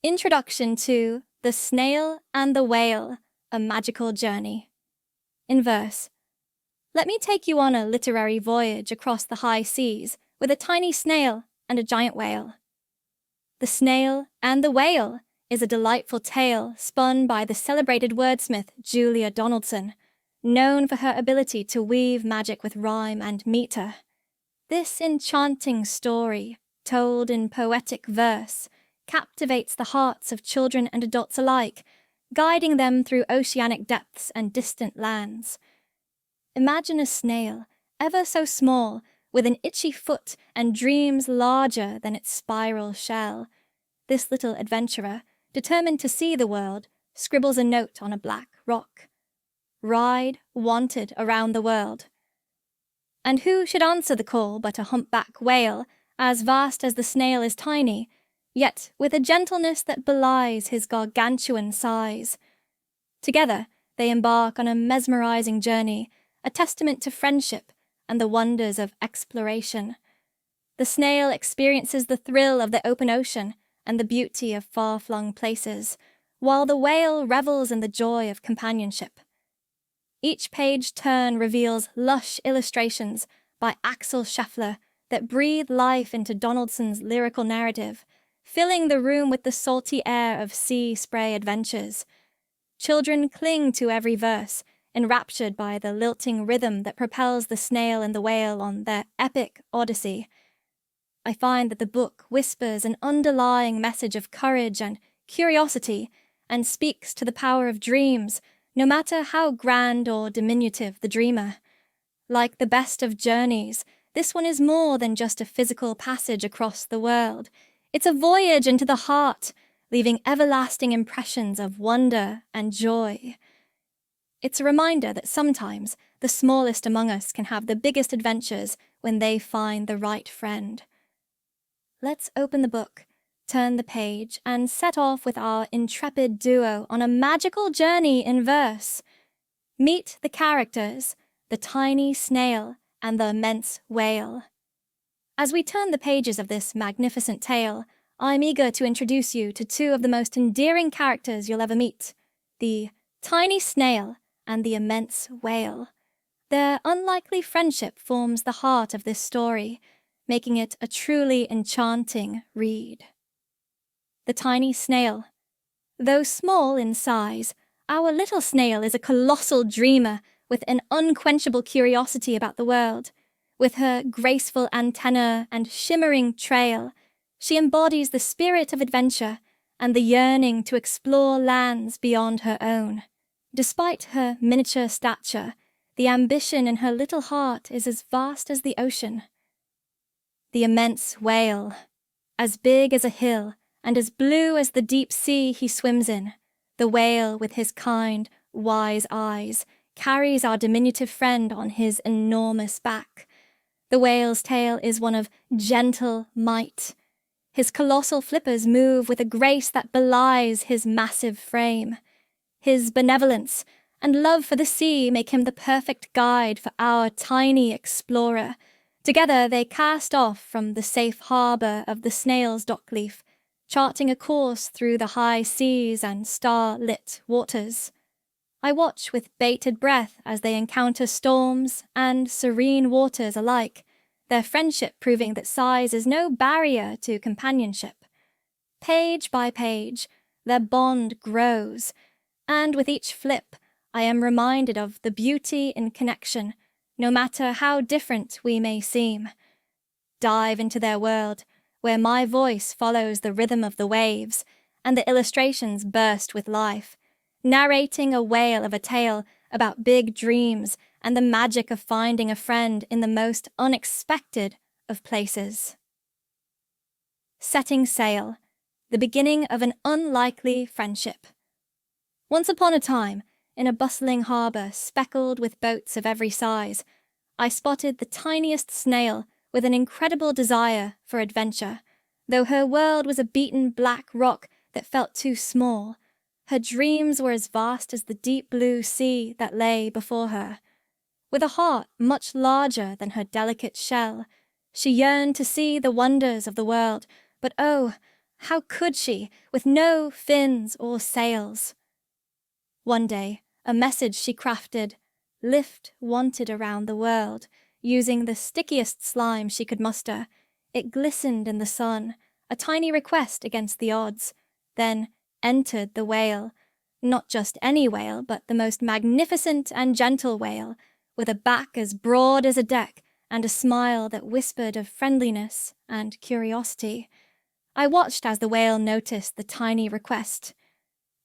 Introduction to The Snail and the Whale, A Magical Journey. In verse. Let me take you on a literary voyage across the high seas with a tiny snail and a giant whale. The Snail and the Whale is a delightful tale spun by the celebrated wordsmith Julia Donaldson, known for her ability to weave magic with rhyme and meter. This enchanting story, told in poetic verse, captivates the hearts of children and adults alike, guiding them through oceanic depths and distant lands. Imagine a snail, ever so small, with an itchy foot and dreams larger than its spiral shell. This little adventurer, determined to see the world, scribbles a note on a black rock. Ride, wanted, around the world. And who should answer the call but a humpback whale, as vast as the snail is tiny, yet with a gentleness that belies his gargantuan size. Together, they embark on a mesmerizing journey, a testament to friendship and the wonders of exploration. The snail experiences the thrill of the open ocean and the beauty of far-flung places, while the whale revels in the joy of companionship. Each page turn reveals lush illustrations by Axel Scheffler that breathe life into Donaldson's lyrical narrative, filling the room with the salty air of sea spray adventures. Children cling to every verse, enraptured by the lilting rhythm that propels the snail and the whale on their epic odyssey. I find that the book whispers an underlying message of courage and curiosity and speaks to the power of dreams, no matter how grand or diminutive the dreamer. Like the best of journeys, this one is more than just a physical passage across the world. It's a voyage into the heart, leaving everlasting impressions of wonder and joy. It's a reminder that sometimes the smallest among us can have the biggest adventures when they find the right friend. Let's open the book, turn the page, and set off with our intrepid duo on a magical journey in verse. Meet the characters, the tiny snail and the immense whale. As we turn the pages of this magnificent tale, I'm eager to introduce you to two of the most endearing characters you'll ever meet, the tiny snail and the immense whale. Their unlikely friendship forms the heart of this story, making it a truly enchanting read. The tiny snail. Though small in size, our little snail is a colossal dreamer with an unquenchable curiosity about the world. With her graceful antennae and shimmering trail, she embodies the spirit of adventure and the yearning to explore lands beyond her own. Despite her miniature stature, the ambition in her little heart is as vast as the ocean. The immense whale, as big as a hill and as blue as the deep sea he swims in, the whale with his kind, wise eyes carries our diminutive friend on his enormous back. The whale's tail is one of gentle might. His colossal flippers move with a grace that belies his massive frame. His benevolence and love for the sea make him the perfect guide for our tiny explorer. Together they cast off from the safe harbour of the snail's dockleaf, charting a course through the high seas and star-lit waters. I watch with bated breath as they encounter storms and serene waters alike, their friendship proving that size is no barrier to companionship. Page by page, their bond grows, and with each flip, I am reminded of the beauty in connection, no matter how different we may seem. Dive into their world, where my voice follows the rhythm of the waves, and the illustrations burst with life, narrating a wail of a tale about big dreams and the magic of finding a friend in the most unexpected of places. Setting sail, the beginning of an unlikely friendship. Once upon a time, in a bustling harbour speckled with boats of every size, I spotted the tiniest snail with an incredible desire for adventure. Though her world was a beaten black rock that felt too small, her dreams were as vast as the deep blue sea that lay before her. With a heart much larger than her delicate shell, she yearned to see the wonders of the world, but oh, How could she, with no fins or sails? One day, a message she crafted, lift wanted around the world, using the stickiest slime she could muster. It glistened in the sun, a tiny request against the odds. Then entered the whale, not just any whale, but the most magnificent and gentle whale, with a back as broad as a deck and a smile that whispered of friendliness and curiosity. I watched as the whale noticed the tiny request.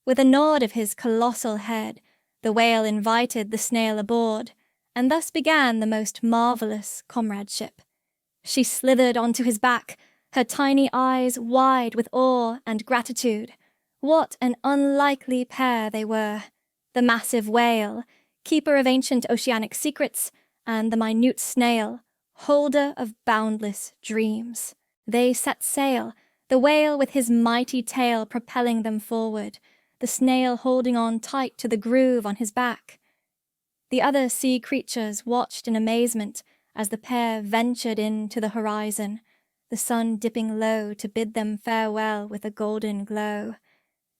With a nod of his colossal head, the whale invited the snail aboard, and thus began the most marvelous comradeship. She slithered onto his back, her tiny eyes wide with awe and gratitude. What an unlikely pair they were, the massive whale, keeper of ancient oceanic secrets, and the minute snail, holder of boundless dreams. They set sail, the whale with his mighty tail propelling them forward, the snail holding on tight to the groove on his back. The other sea creatures watched in amazement as the pair ventured into the horizon, the sun dipping low to bid them farewell with a golden glow.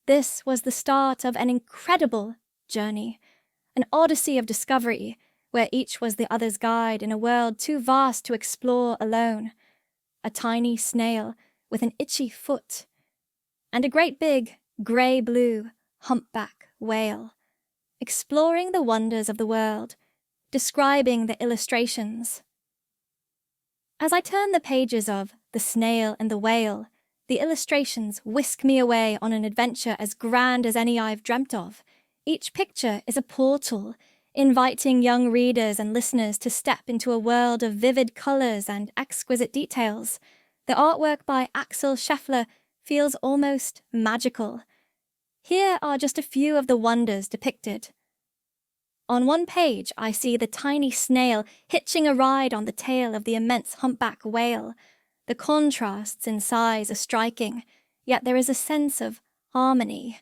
This was the start of an incredible journey, an odyssey of discovery, where each was the other's guide in a world too vast to explore alone. A tiny snail with an itchy foot, and a great big, grey-blue, humpback whale, exploring the wonders of the world, describing the illustrations. As I turn the pages of The Snail and the Whale, the illustrations whisk me away on an adventure as grand as any I've dreamt of. Each picture is a portal, inviting young readers and listeners to step into a world of vivid colours and exquisite details. The artwork by Axel Scheffler feels almost magical. Here are just a few of the wonders depicted. On one page, I see the tiny snail hitching a ride on the tail of the immense humpback whale. The contrasts in size are striking, yet there is a sense of harmony.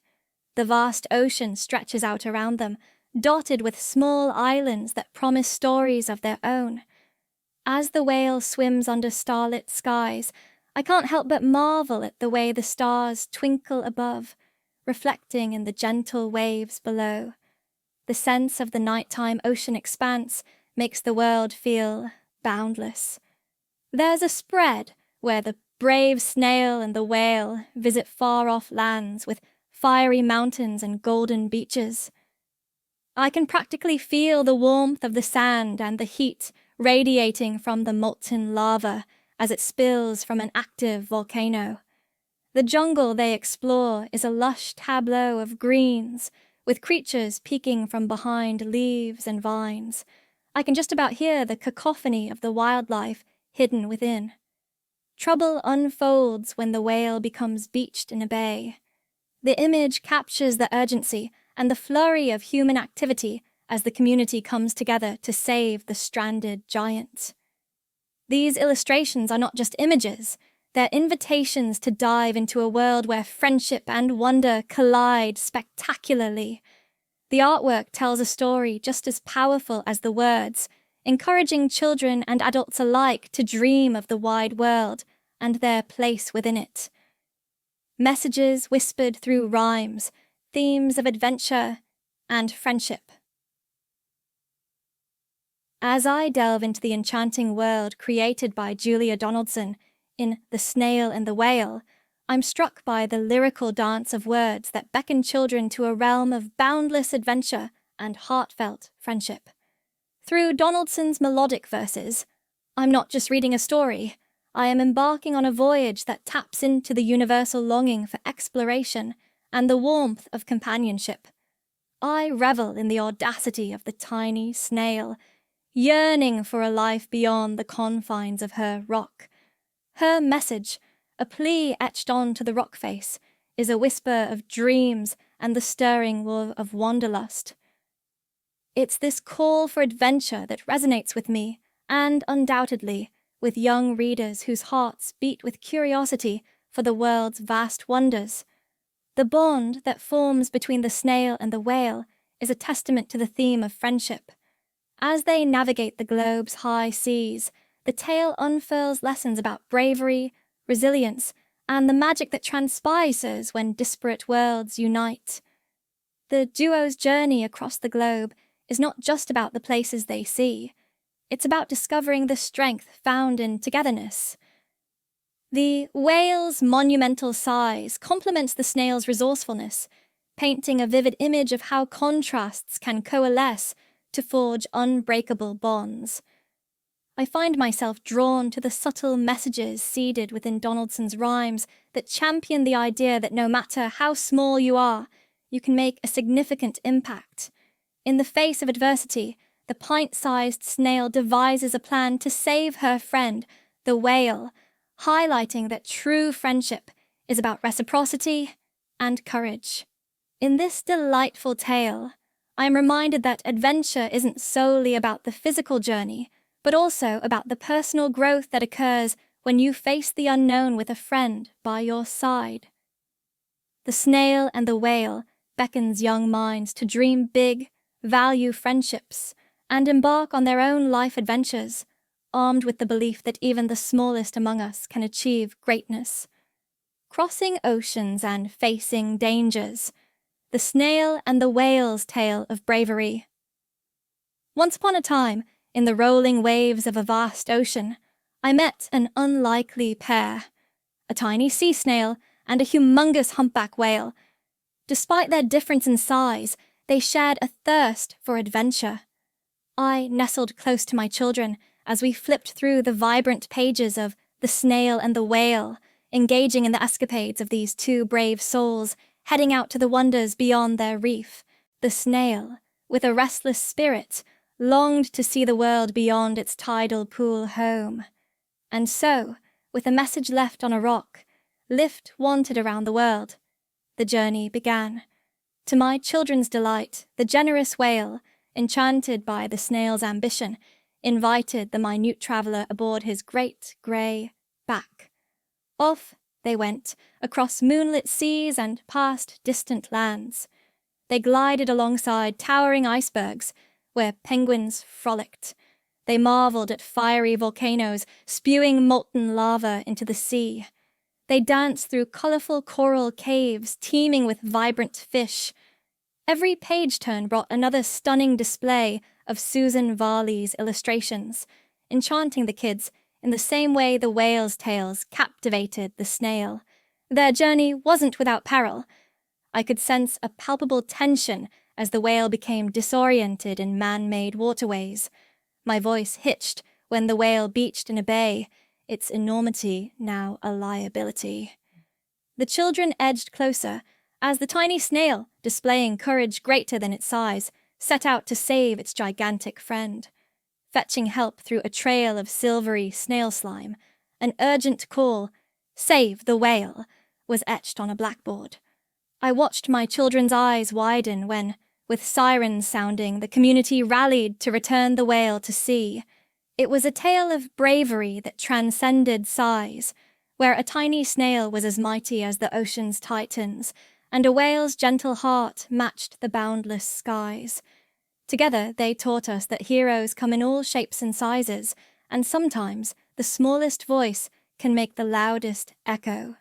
The vast ocean stretches out around them, dotted with small islands that promise stories of their own. As the whale swims under starlit skies, I can't help but marvel at the way the stars twinkle above, reflecting in the gentle waves below. The sense of the nighttime ocean expanse makes the world feel boundless. There's a spread where the brave snail and the whale visit far-off lands with fiery mountains and golden beaches. I can practically feel the warmth of the sand and the heat radiating from the molten lava as it spills from an active volcano. The jungle they explore is a lush tableau of greens, with creatures peeking from behind leaves and vines. I can just about hear the cacophony of the wildlife hidden within. Trouble unfolds when the whale becomes beached in a bay. The image captures the urgency and the flurry of human activity as the community comes together to save the stranded giant. These illustrations are not just images, they're invitations to dive into a world where friendship and wonder collide spectacularly. The artwork tells a story just as powerful as the words, encouraging children and adults alike to dream of the wide world and their place within it. Messages whispered through rhymes, themes of adventure and friendship. As I delve into the enchanting world created by Julia Donaldson in The Snail and the Whale, I'm struck by the lyrical dance of words that beckon children to a realm of boundless adventure and heartfelt friendship. Through Donaldson's melodic verses, I'm not just reading a story, I am embarking on a voyage that taps into the universal longing for exploration and the warmth of companionship. I revel in the audacity of the tiny snail, yearning for a life beyond the confines of her rock. Her message, a plea etched onto the rock face, is a whisper of dreams and the stirring of wanderlust. It's this call for adventure that resonates with me, and undoubtedly with young readers whose hearts beat with curiosity for the world's vast wonders. The bond that forms between the snail and the whale is a testament to the theme of friendship. As they navigate the globe's high seas, the tale unfurls lessons about bravery, resilience, and the magic that transpires when disparate worlds unite. The duo's journey across the globe is not just about the places they see. It's about discovering the strength found in togetherness. The whale's monumental size complements the snail's resourcefulness, painting a vivid image of how contrasts can coalesce to forge unbreakable bonds. I find myself drawn to the subtle messages seeded within Donaldson's rhymes that champion the idea that no matter how small you are, you can make a significant impact. In the face of adversity, the pint-sized snail devises a plan to save her friend, the whale, highlighting that true friendship is about reciprocity and courage. In this delightful tale, I am reminded that adventure isn't solely about the physical journey, but also about the personal growth that occurs when you face the unknown with a friend by your side. The Snail and the Whale beckons young minds to dream big, value friendships, and embark on their own life adventures, armed with the belief that even the smallest among us can achieve greatness. Crossing oceans and facing dangers, the Snail and the Whale's tale of bravery. Once upon a time, in the rolling waves of a vast ocean, I met an unlikely pair, a tiny sea snail and a humongous humpback whale. Despite their difference in size, they shared a thirst for adventure. I nestled close to my children as we flipped through the vibrant pages of The Snail and the Whale, engaging in the escapades of these two brave souls, heading out to the wonders beyond their reef. The snail, with a restless spirit, longed to see the world beyond its tidal pool home. And so, with a message left on a rock, Lift wandered around the world. The journey began. To my children's delight, the generous whale, enchanted by the snail's ambition, invited the minute traveller aboard his great grey back. Off they went, across moonlit seas and past distant lands. They glided alongside towering icebergs, where penguins frolicked. They marvelled at fiery volcanoes spewing molten lava into the sea. They danced through colourful coral caves teeming with vibrant fish. Every page turn brought another stunning display of Susan Varley's illustrations, enchanting the kids in the same way the whale's tales captivated the snail. Their journey wasn't without peril. I could sense a palpable tension as the whale became disoriented in man-made waterways. My voice hitched when the whale beached in a bay, its enormity now a liability. The children edged closer as the tiny snail, displaying courage greater than its size, set out to save its gigantic friend. Fetching help through a trail of silvery snail slime, an urgent call, "Save the whale," was etched on a blackboard. I watched my children's eyes widen when, with sirens sounding, the community rallied to return the whale to sea. It was a tale of bravery that transcended size, where a tiny snail was as mighty as the ocean's titans, and a whale's gentle heart matched the boundless skies. Together they taught us that heroes come in all shapes and sizes, and sometimes the smallest voice can make the loudest echo.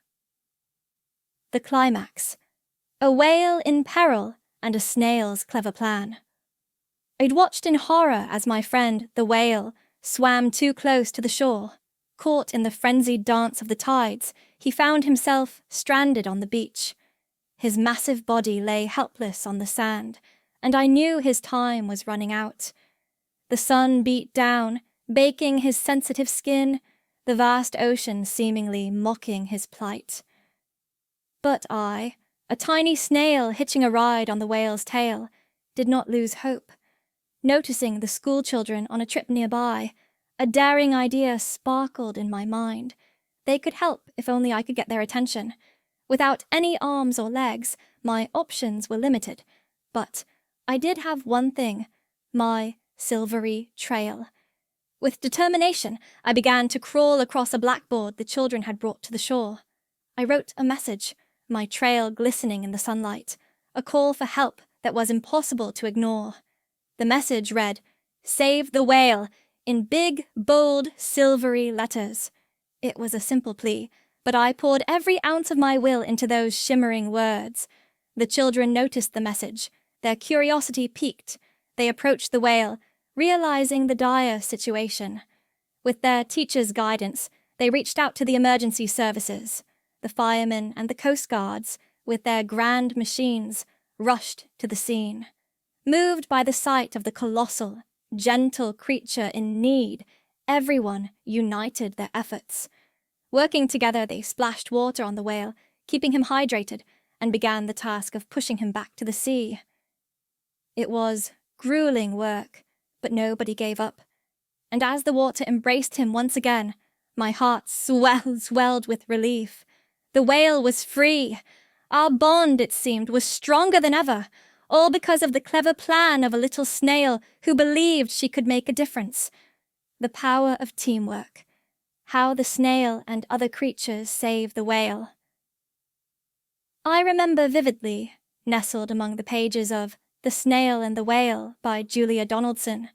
The climax. A whale in peril and a snail's clever plan. I'd watched in horror as my friend, the whale, swam too close to the shore. Caught in the frenzied dance of the tides, he found himself stranded on the beach. His massive body lay helpless on the sand, and I knew his time was running out. The sun beat down, baking his sensitive skin, the vast ocean seemingly mocking his plight. But I, a tiny snail hitching a ride on the whale's tail, did not lose hope. Noticing the schoolchildren on a trip nearby, a daring idea sparkled in my mind. They could help if only I could get their attention. Without any arms or legs, my options were limited, but I did have one thing, my silvery trail. With determination, I began to crawl across a blackboard the children had brought to the shore. I wrote a message, my trail glistening in the sunlight, a call for help that was impossible to ignore. The message read, "Save the whale," in big, bold, silvery letters. It was a simple plea, but I poured every ounce of my will into those shimmering words. The children noticed the message. Their curiosity piqued. They approached the whale, realizing the dire situation. With their teacher's guidance, they reached out to the emergency services. The firemen and the coast guards, with their grand machines, rushed to the scene. Moved by the sight of the colossal, gentle creature in need, everyone united their efforts. Working together, they splashed water on the whale, keeping him hydrated, and began the task of pushing him back to the sea. It was grueling work, but nobody gave up. And as the water embraced him once again, my heart swelled with relief. The whale was free. Our bond, it seemed, was stronger than ever, all because of the clever plan of a little snail who believed she could make a difference. The power of teamwork. How the snail and other creatures save the whale. I remember vividly, nestled among the pages of The Snail and the Whale by Julia Donaldson,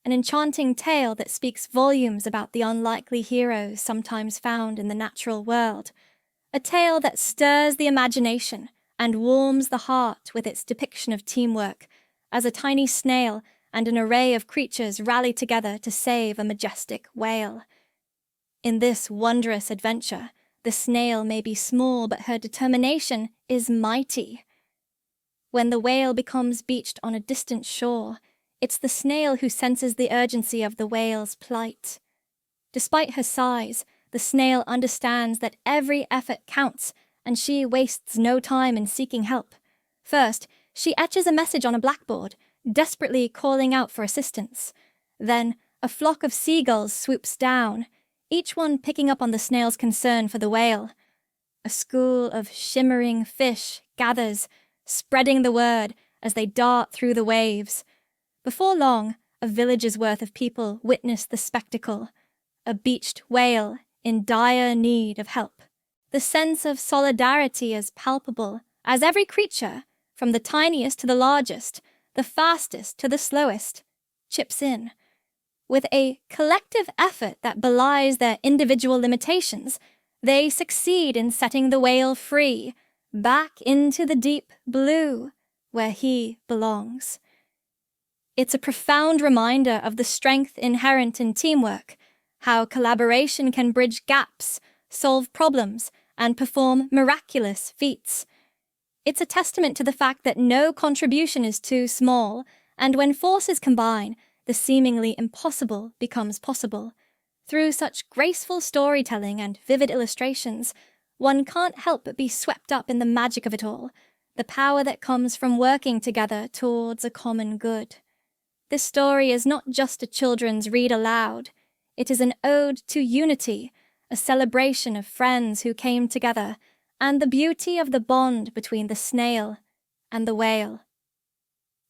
an enchanting tale that speaks volumes about the unlikely heroes sometimes found in the natural world, a tale that stirs the imagination and warms the heart with its depiction of teamwork, as a tiny snail and an array of creatures rally together to save a majestic whale. In this wondrous adventure, the snail may be small, but her determination is mighty. When the whale becomes beached on a distant shore, it's the snail who senses the urgency of the whale's plight. Despite her size, the snail understands that every effort counts, and she wastes no time in seeking help. First, she etches a message on a blackboard, desperately calling out for assistance. Then, a flock of seagulls swoops down, each one picking up on the snail's concern for the whale. A school of shimmering fish gathers, spreading the word as they dart through the waves. Before long, a village's worth of people witness the spectacle, a beached whale in dire need of help. The sense of solidarity is palpable as every creature, from the tiniest to the largest, the fastest to the slowest, chips in. With a collective effort that belies their individual limitations, they succeed in setting the whale free, back into the deep blue, where he belongs. It's a profound reminder of the strength inherent in teamwork, how collaboration can bridge gaps, solve problems, and perform miraculous feats. It's a testament to the fact that no contribution is too small, and when forces combine, the seemingly impossible becomes possible. Through such graceful storytelling and vivid illustrations, one can't help but be swept up in the magic of it all, the power that comes from working together towards a common good. This story is not just a children's read aloud. It is an ode to unity, a celebration of friends who came together, and the beauty of the bond between the snail and the whale.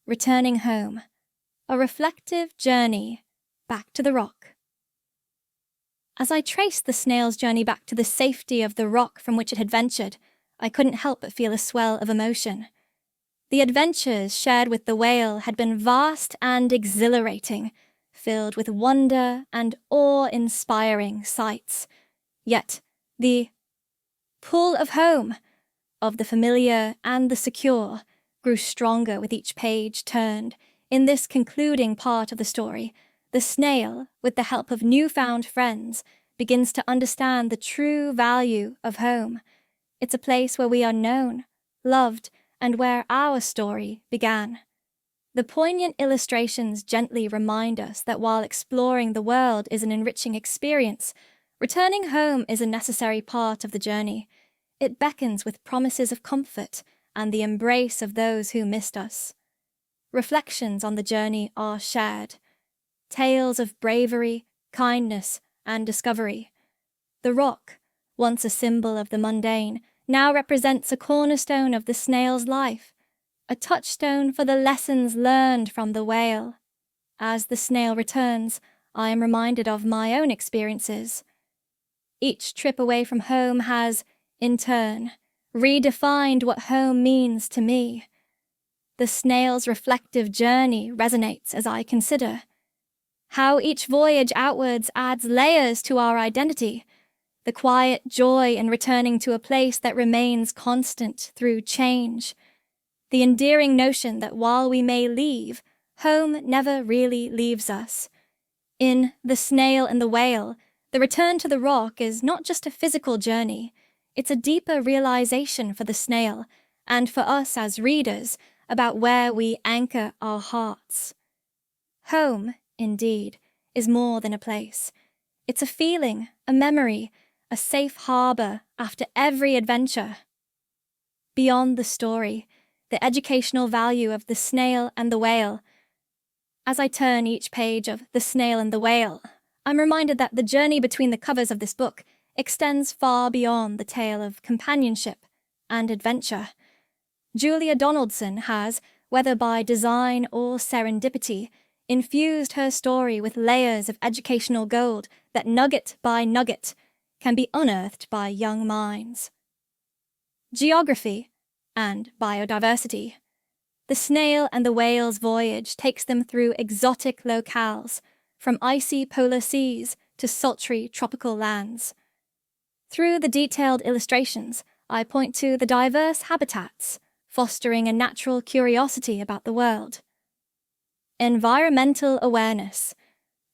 Returning home. A reflective journey back to the rock. As I traced the snail's journey back to the safety of the rock from which it had ventured, I couldn't help but feel a swell of emotion. The adventures shared with the whale had been vast and exhilarating, filled with wonder and awe-inspiring sights. Yet the pull of home, of the familiar and the secure, grew stronger with each page turned. In this concluding part of the story, the snail, with the help of newfound friends, begins to understand the true value of home. It's a place where we are known, loved, and where our story began. The poignant illustrations gently remind us that while exploring the world is an enriching experience, returning home is a necessary part of the journey. It beckons with promises of comfort and the embrace of those who missed us. Reflections on the journey are shared. Tales of bravery, kindness, and discovery. The rock, once a symbol of the mundane, now represents a cornerstone of the snail's life, a touchstone for the lessons learned from the whale. As the snail returns, I am reminded of my own experiences. Each trip away from home has, in turn, redefined what home means to me. The snail's reflective journey resonates as I consider how each voyage outwards adds layers to our identity, the quiet joy in returning to a place that remains constant through change, the endearing notion that while we may leave, home never really leaves us. In The Snail and the Whale, the return to the rock is not just a physical journey, it's a deeper realization for the snail, and for us as readers, about where we anchor our hearts. Home, indeed, is more than a place. It's a feeling, a memory, a safe harbor after every adventure. Beyond the story, the educational value of The Snail and the Whale. As I turn each page of The Snail and the Whale, I'm reminded that the journey between the covers of this book extends far beyond the tale of companionship and adventure. Julia Donaldson has, whether by design or serendipity, infused her story with layers of educational gold that nugget by nugget can be unearthed by young minds. Geography and biodiversity. The Snail and the Whale's voyage takes them through exotic locales, from icy polar seas to sultry tropical lands. Through the detailed illustrations, I point to the diverse habitats, fostering a natural curiosity about the world. Environmental awareness.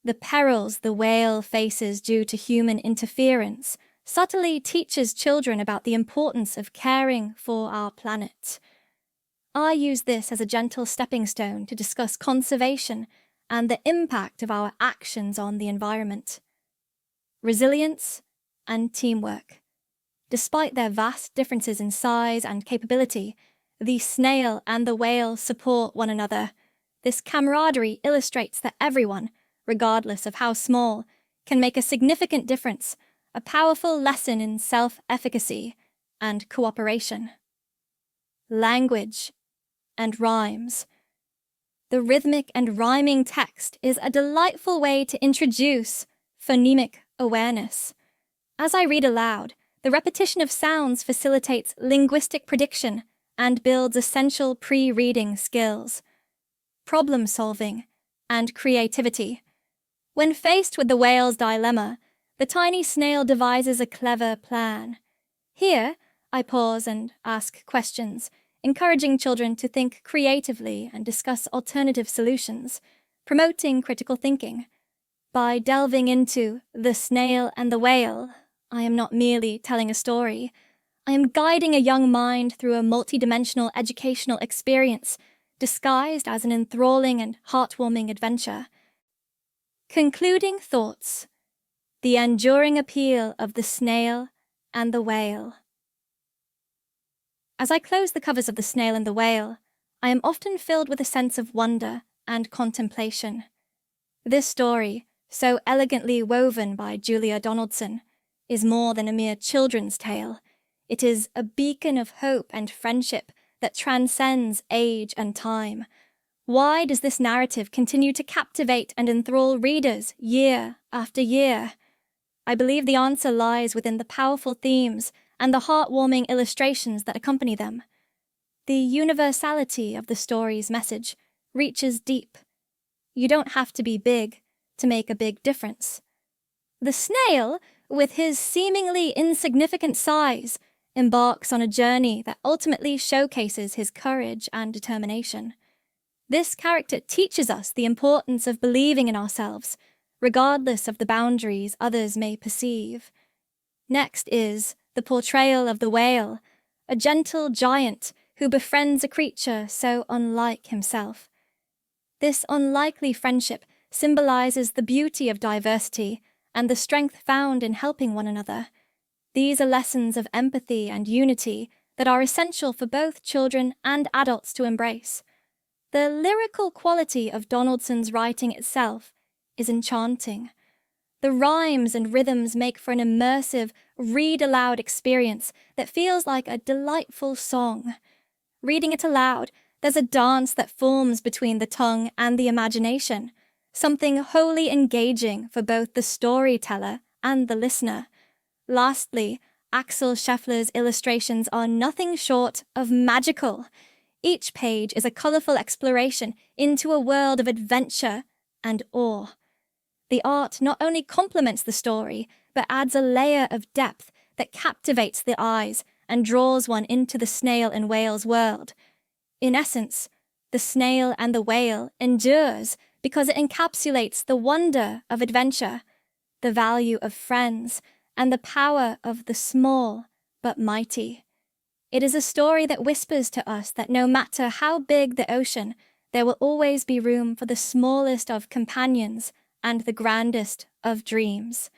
The perils the whale faces due to human interference subtly teaches children about the importance of caring for our planet. I use this as a gentle stepping stone to discuss conservation and the impact of our actions on the environment. Resilience and teamwork. Despite their vast differences in size and capability, the snail and the whale support one another. This camaraderie illustrates that everyone, regardless of how small, can make a significant difference, a powerful lesson in self-efficacy and cooperation. Language and rhymes. The rhythmic and rhyming text is a delightful way to introduce phonemic awareness. As I read aloud, the repetition of sounds facilitates linguistic prediction and builds essential pre-reading skills. Problem-solving and creativity. When faced with the whale's dilemma, the tiny snail devises a clever plan. Here, I pause and ask questions, encouraging children to think creatively and discuss alternative solutions, promoting critical thinking. By delving into The Snail and the Whale, I am not merely telling a story. I am guiding a young mind through a multidimensional educational experience, disguised as an enthralling and heartwarming adventure. Concluding thoughts. The enduring appeal of The Snail and the Whale. As I close the covers of The Snail and the Whale, I am often filled with a sense of wonder and contemplation. This story, so elegantly woven by Julia Donaldson, is more than a mere children's tale. It is a beacon of hope and friendship that transcends age and time. Why does this narrative continue to captivate and enthrall readers year after year? I believe the answer lies within the powerful themes and the heartwarming illustrations that accompany them. The universality of the story's message reaches deep. You don't have to be big to make a big difference. The snail, with his seemingly insignificant size, embarks on a journey that ultimately showcases his courage and determination. This character teaches us the importance of believing in ourselves, regardless of the boundaries others may perceive. Next is the portrayal of the whale, a gentle giant who befriends a creature so unlike himself. This unlikely friendship symbolizes the beauty of diversity and the strength found in helping one another. These are lessons of empathy and unity that are essential for both children and adults to embrace. The lyrical quality of Donaldson's writing itself is enchanting. The rhymes and rhythms make for an immersive, read-aloud experience that feels like a delightful song. Reading it aloud, there's a dance that forms between the tongue and the imagination, something wholly engaging for both the storyteller and the listener. Lastly, Axel Scheffler's illustrations are nothing short of magical. Each page is a colourful exploration into a world of adventure and awe. The art not only complements the story, but adds a layer of depth that captivates the eyes and draws one into the snail and whale's world. In essence, The Snail and the Whale endures because it encapsulates the wonder of adventure, the value of friends, and the power of the small but mighty. It is a story that whispers to us that no matter how big the ocean, there will always be room for the smallest of companions and the grandest of dreams.